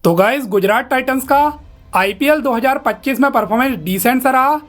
तो guys Gujarat Titans का IPL 2025 में परफॉर्मेंस डिसेंट सा रहा।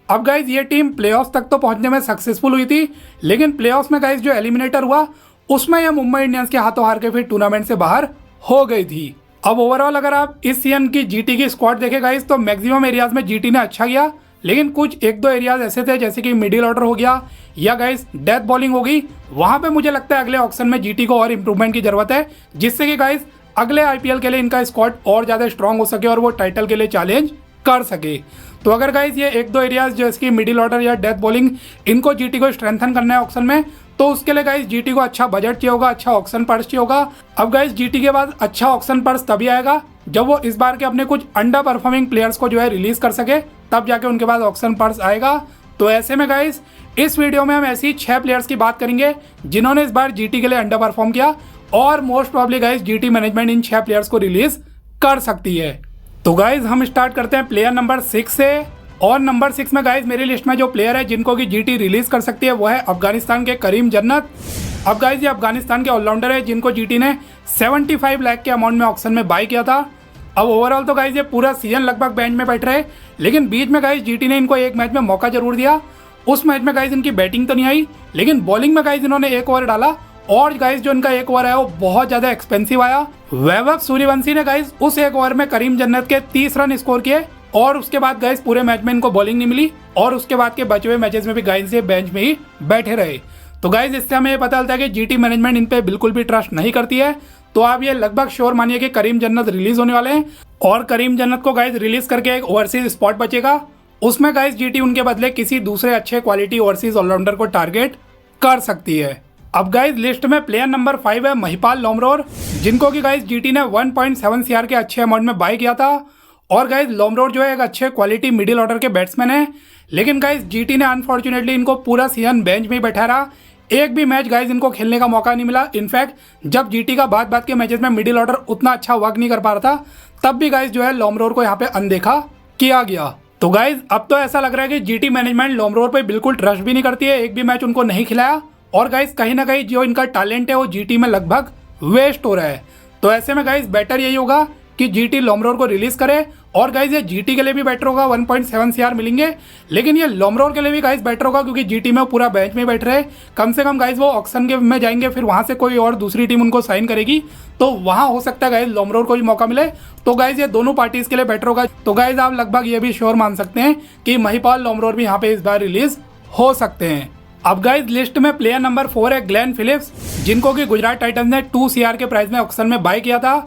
अब गाइज ये टीम प्लेऑफ्स तक तो पहुंचने में सक्सेसफुल हुई थी, लेकिन प्लेऑफ्स में गाइज जो एलिमिनेटर हुआ उसमें यह मुंबई इंडियंस के हाथों हार के फिर टूर्नामेंट से बाहर हो गई थी। अब ओवरऑल अगर आप इस सीजन की जीटी की स्क्वाड देखें गाइज तो मैक्सिमम एरियाज में जीटी ने अच्छा किया, लेकिन कुछ एक दो एरियाज ऐसे थे जैसे कि मिडिल ऑर्डर हो गया या गाइज डेथ बॉलिंग हो गई, वहां पे मुझे लगता है अगले ऑक्शन में जीटी को और इंप्रूवमेंट की जरूरत है, जिससे कि गाइज अगले आईपीएल के लिए इनका स्क्वाड और ज्यादा स्ट्रांग हो सके और वो टाइटल के लिए चैलेंज कर सके। तो अगर गाइज ये एक दो एरियाज जैसे कि मिडिल ऑर्डर या डेथ बॉलिंग इनको जीटी को स्ट्रेंथन करना है ऑक्शन में, तो उसके लिए गाइज जीटी को अच्छा बजट चाहिए होगा, अच्छा ऑक्शन पर्स चाहिए होगा। अब गाइज जीटी के बाद अच्छा ऑक्शन पर्स तभी आएगा जब वो इस बार के अपने कुछ अंडर परफॉर्मिंग प्लेयर्स को जो है रिलीज कर सके, तब जाके उनके पास ऑक्शन पर्स आएगा। तो ऐसे में गाइज इस वीडियो में हम ऐसी 6 प्लेयर्स की बात करेंगे जिन्होंने इस बार जीटी के लिए अंडर परफॉर्म किया और most probably guys GT management इन 6 प्लेयर्स को रिलीज कर सकती है। तो गाइज हम स्टार्ट करते हैं प्लेयर नंबर 6 से, और नंबर 6 में गाइज मेरी लिस्ट में जो प्लेयर है जिनको की जीटी रिलीज कर सकती है वो है अफगानिस्तान के करीम जन्नत। अब गाइज ये अफगानिस्तान के ऑलराउंडर है जिनको जीटी ने 75 लाख के अमाउंट में ऑक्शन में बाय किया था। अब ओवरऑल तो गाइज ये पूरा सीजन लगभग बेंच में बैठ रहे, लेकिन बीच में गाइज जीटी ने इनको एक मैच में मौका जरूर दिया। उस मैच में गाइज इनकी बैटिंग तो नहीं आई, लेकिन बॉलिंग में गाइज इन्होंने एक ओवर डाला और गाइज जो इनका एक ओवर है वो बहुत ज्यादा एक्सपेंसिव आया। वैभव सूर्यवंशी ने गाइज उस एक ओवर में करीम जन्नत के 30 रन स्कोर किए और उसके बाद गाइज पूरे मैच में इनको बॉलिंग नहीं मिली और उसके बाद के बचे हुए मैचेस में भी गाइज ये बेंच में ही बैठे रहे। तो गाइज इससे हमें ये पता चलता है कि जीटी मैनेजमेंट इन पे बिल्कुल भी ट्रस्ट नहीं करती है। तो आप ये लगभग श्योर मानिए कि करीम जन्नत रिलीज होने वाले हैं और करीम जन्नत को गाइज रिलीज करके एक ओवरसीज स्पॉट बचेगा, उसमें गाइज जीटी उनके बदले किसी दूसरे अच्छे क्वालिटी ओवरसीज ऑलराउंडर को टारगेट कर सकती है। अब गाइज लिस्ट में प्लेयर नंबर 5 है महिपाल लोमरोर, जिनको कि गाइज जीटी ने 1.7 CR के अच्छे अमाउंट में बाय किया था। और गाइज लोमरोर जो है एक अच्छे क्वालिटी मिडिल ऑर्डर के बैट्समैन है, लेकिन गाइज जीटी ने अनफॉर्चुनेटली इनको पूरा सीजन बेंच में ही बैठा रहा। एक भी मैच गाइज इनको खेलने का मौका नहीं मिला। इनफैक्ट जब जीटी का बात के मैचेस में मिडिल ऑर्डर उतना अच्छा वर्क नहीं कर पा रहा था, तब भी गाइज जो है लोमरोर को यहाँ पे अनदेखा किया गया। तो गाइज अब तो ऐसा लग रहा है कि जीटी मैनेजमेंट लोमरोर पे बिल्कुल ट्रस्ट भी नहीं करती है, एक भी मैच उनको नहीं खिलाया और गाइज कहीं ना कहीं जो इनका टैलेंट है वो जीटी में लगभग वेस्ट हो रहा है। तो ऐसे में गाइज बेटर यही होगा कि जीटी लोमरोर को रिलीज करे और गाइज ये जीटी के लिए भी बेटर होगा, 1.7 CR मिलेंगे, लेकिन ये लोमरोर के लिए भी गाइज बेटर होगा क्योंकि जीटी में पूरा बेंच में बैठ रहे। कम से कम गाइज वो ऑक्शन के में जाएंगे, फिर वहां से कोई और दूसरी टीम उनको साइन करेगी तो वहां हो सकता है गाइज लोमरोर को भी मौका मिले। तो गाइज ये दोनों पार्टीज के लिए बेटर होगा। तो गाइज आप लगभग ये भी श्योर मान सकते हैं कि महिपाल लोमरोर भी यहाँ पे इस बार रिलीज हो सकते हैं। अब गाइज लिस्ट में प्लेयर नंबर 4 है ग्लेन फिलिप्स, जिनको कि गुजरात टाइटंस ने 2 CR के प्राइस में ऑक्शन में बाय किया था।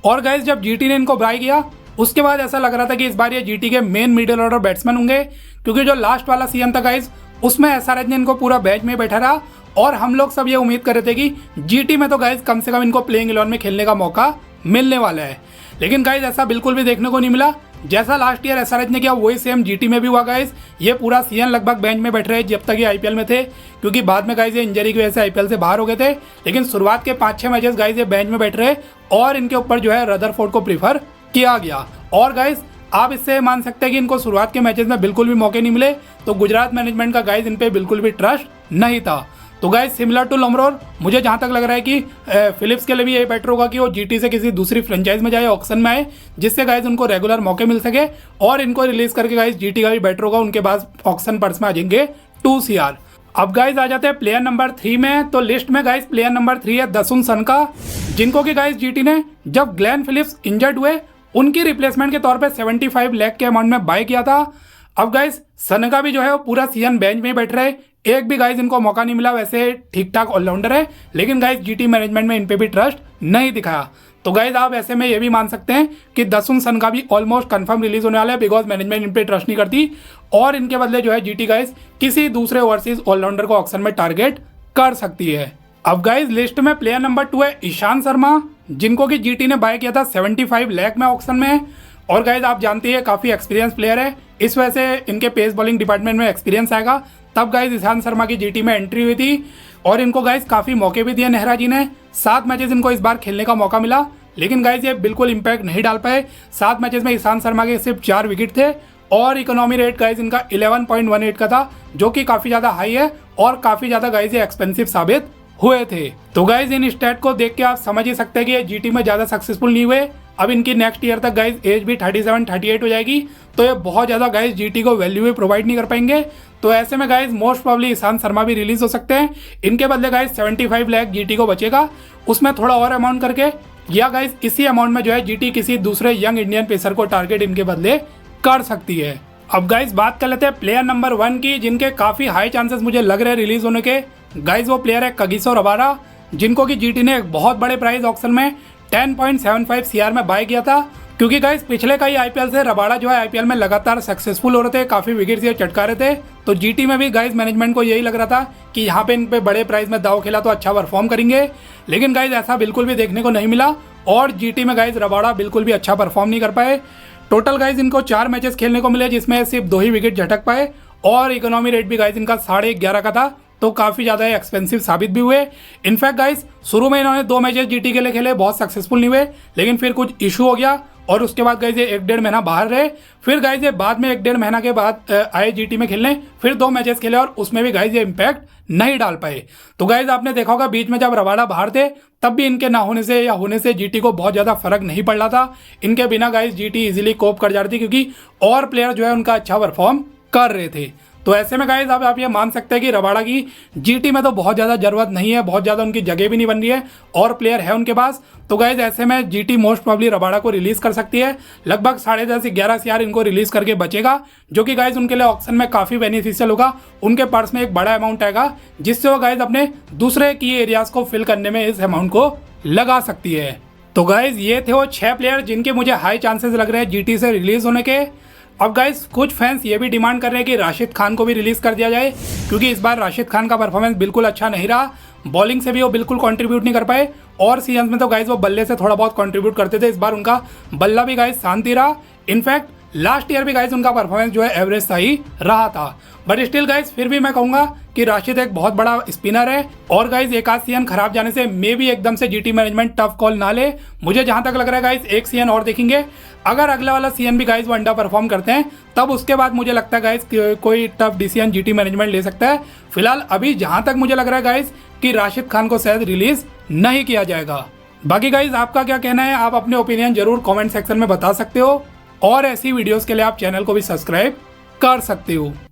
और गाइज जब जीटी ने इनको बाय किया उसके बाद ऐसा लग रहा था कि इस बार ये जीटी के मेन मिडिल ऑर्डर बैट्समैन होंगे, क्योंकि जो लास्ट वाला सीजन था गाइज उसमें एसआरएच ने इनको पूरा बेंच में बैठा रहा और हम लोग सब ये उम्मीद कर रहे थे कि जीटी में तो गाइज कम से कम इनको प्लेइंग 11 में खेलने का मौका मिलने वाला है, लेकिन गाइज ऐसा बिल्कुल भी देखने को नहीं मिला। जैसा लास्ट ईयर एसआरएच ने किया वही सेम जीटी में भी हुआ गाइज। ये पूरा सीजन लगभग बेंच में बैठ रहे जब तक ये आईपीएल में थे, क्योंकि बाद में गाइज ये इंजरी की वजह से आईपीएल से बाहर हो गए थे, लेकिन शुरुआत के 5-6 मैचेस गाइज ये बेंच में बैठ रहे और इनके ऊपर जो है रदरफोर्ड को प्रीफर किया गया। और गाइज आप इससे मान सकते हैं कि इनको शुरुआत के मैचेस में बिल्कुल भी मौके नहीं मिले, तो गुजरात मैनेजमेंट का गाइज इन पे बिल्कुल भी ट्रस्ट नहीं था। तो गाइज सिमिलर टू लोमरोर मुझे जहां तक लग रहा है कि फिलिप्स के लिए भी ये बेटर होगा कि वो जीटी से किसी दूसरी फ्रेंचाइज में जाए, ऑक्शन में आए, जिससे गाइज उनको रेगुलर मौके मिल सके और इनको रिलीज करके गाइज जीटी का भी बेटर होगा, उनके पास ऑक्शन पर्स में आ जाएंगे 2 CR। अब गाइज आ जाते हैं प्लेयर नंबर 3 में। तो लिस्ट में गाइज प्लेयर नंबर 3 है दसुन सनका, जिनको कि गाइज जीटी ने जब ग्लेन फिलिप्स इंजर्ड हुए उनकी रिप्लेसमेंट के तौर पे 75 लाख के अमाउंट में बाय किया था। अब गाइज सनका भी जो है वो पूरा सीजन बेंच में ही बैठ रहे, एक भी गाइज इनको मौका नहीं मिला। वैसे ठीक ठाक ऑलराउंडर है, लेकिन गाइज जीटी मैनेजमेंट में इन पे भी ट्रस्ट नहीं दिखाया। तो गाइज आप ऐसे में ये भी मान सकते हैं कि दसुन सनका भी ऑलमोस्ट कंफर्म रिलीज होने वाला है, बिकॉज मैनेजमेंट इन पे ट्रस्ट नहीं करती और इनके बदले जो है जीटी गाइज किसी दूसरे ओवरसीज ऑलराउंडर को ऑक्शन में टारगेट कर सकती है। अब गाइज लिस्ट में प्लेयर नंबर 2 है ईशांत शर्मा, जिनको कि जीटी ने बाय किया था 75 लाख में ऑक्शन में। और गाइज आप जानते हैं काफी एक्सपीरियंस प्लेयर है, इस वजह से इनके पेस बॉलिंग डिपार्टमेंट में एक्सपीरियंस आएगा। तब गाइज ईशांत शर्मा की जीटी में एंट्री हुई थी और इनको गाइज काफी मौके भी दिए नेहरा जी ने। 7 मैचेस इनको इस बार खेलने का मौका मिला, लेकिन गाइज ये बिल्कुल इंपैक्ट नहीं डाल पाए। 7 मैचेस में ईशांत शर्मा के सिर्फ 4 विकेट थे और इकोनॉमी रेट गाइज इनका 11.18 का था, जो कि काफी ज्यादा हाई है और काफी ज्यादा गाइज ये एक्सपेंसिव साबित हुए थे। तो गाइज इन स्टैट को देख के आप समझ ही सकते हैं कि ये जीटी में ज्यादा सक्सेसफुल नहीं हुए, अब इनकी नेक्स्ट ईयर तक गाइज एज भी 37-38 हो जाएगी, तो ये बहुत ज़्यादा गाइज जीटी को वैल्यू भी प्रोवाइड नहीं कर पाएंगे। तो ऐसे में guys most probably Ishant Sharma भी रिलीज हो सकते हैं। इनके बदले गाइज 75 लाख जीटी को बचेगा, उसमें थोड़ा और अमाउंट करके, या गाइज इसी अमाउंट में जो है जीटी किसी दूसरे यंग इंडियन पेसर को टारगेट इनके बदले कर सकती है। अब गाइज बात कर लेते हैं प्लेयर नंबर 1 की, जिनके काफ़ी हाई चांसेस मुझे लग रहे हैं रिलीज होने के। गाइज वो प्लेयर है कगिसो रबाडा, जिनको कि जीटी ने एक बहुत बड़े प्राइस ऑक्शन में 10.75 सीआर में बाय किया था। क्योंकि गाइज पिछले कई आईपीएल से रबाडा जो है आईपीएल में लगातार सक्सेसफुल हो रहे थे, काफ़ी विकेट्स ये चटका रहे थे। तो जीटी में भी गाइज मैनेजमेंट को यही लग रहा था कि यहाँ पे इन पे बड़े प्राइस में दाव खेला तो अच्छा परफॉर्म करेंगे, लेकिन गाइज ऐसा बिल्कुल भी देखने को नहीं मिला और जीटी में गाइज रबाडा बिल्कुल भी अच्छा परफॉर्म नहीं कर पाए। टोटल गाइज इनको 4 मैचेस खेलने को मिले, जिसमें सिर्फ 2 ही विकेट झटक पाए और इकोनॉमी रेट भी गाइज इनका 11.5 का था, तो काफ़ी ज़्यादा एक्सपेंसिव साबित भी हुए। इनफैक्ट गाइज शुरू में इन्होंने 2 मैचेस जीटी के लिए खेले, बहुत सक्सेसफुल नहीं हुए, लेकिन फिर कुछ इशू हो गया और उसके बाद गाइज ये 1-1.5 महीना बाहर रहे। फिर गाइज ये बाद में 1-1.5 महीना के बाद आए जीटी में खेलने, फिर 2 मैचेस खेले और उसमें भी गाइज ये इम्पैक्ट नहीं डाल पाए। तो गाइज आपने देखा होगा बीच में जब रबाडा बाहर थे तब भी इनके ना होने से या होने से जीटी को बहुत ज़्यादा फर्क नहीं पड़ रहा था। इनके बिना गाइज जीटी इजीली कोप कर जाती थी, क्योंकि और प्लेयर जो है उनका अच्छा परफॉर्म कर रहे थे। तो ऐसे में गाइज अब आप ये मान सकते हैं कि रबाडा की जीटी में तो बहुत ज़्यादा ज़रूरत नहीं है, बहुत ज़्यादा उनकी जगह भी नहीं बन रही है और प्लेयर है उनके पास। तो गाइज ऐसे में जीटी मोस्ट प्रॉब्ली रबाडा को रिलीज़ कर सकती है। लगभग 10.5 से 11 सीआर इनको रिलीज़ करके बचेगा, जो कि गाइज उनके लिए ऑक्शन में काफ़ी बेनिफिशियल होगा। उनके पर्स में एक बड़ा अमाउंट आएगा, जिससे वो गाइज अपने दूसरे की एरियाज को फिल करने में इस अमाउंट को लगा सकती है। तो गाइज ये थे वो 6 प्लेयर जिनके मुझे हाई चांसेस लग रहे हैं जीटी से रिलीज़ होने के। अब गाइज कुछ फैंस ये भी डिमांड कर रहे हैं कि राशिद खान को भी रिलीज़ कर दिया जाए, क्योंकि इस बार राशिद खान का परफॉर्मेंस बिल्कुल अच्छा नहीं रहा। बॉलिंग से भी वो बिल्कुल कंट्रीब्यूट नहीं कर पाए और सीजन में तो गाइज वो बल्ले से थोड़ा बहुत कंट्रीब्यूट करते थे, इस बार उनका बल्ला भी गाइज शांति रहा। इनफैक्ट लास्ट ईयर भी गाइज उनका परफॉर्मेंस जो है एवरेज सा ही रहा था। बट स्टिल गाइज फिर भी मैं कहूँगा कि राशिद एक बहुत बड़ा स्पिनर है और गाइज एक आध सीजन खराब जाने से मे भी एकदम से जीटी मैनेजमेंट टफ कॉल ना ले। मुझे जहां तक लग रहा है गाइज एक सीजन और देखेंगे, अगर अगला वाला सीजन भी गाइज वो अंडर परफॉर्म करते हैं तब उसके बाद मुझे लगता है गाइज कोई टफ डिसीजन जीटी मैनेजमेंट ले सकता है। फिलहाल अभी जहां तक मुझे लग रहा है गाइज कि राशिद खान को शायद रिलीज नहीं किया जाएगा। बाकी गाइज आपका क्या कहना है, आप अपने ओपिनियन जरूर कॉमेंट सेक्शन में बता सकते हो और ऐसी वीडियोस के लिए आप चैनल को भी सब्सक्राइब कर सकते हो।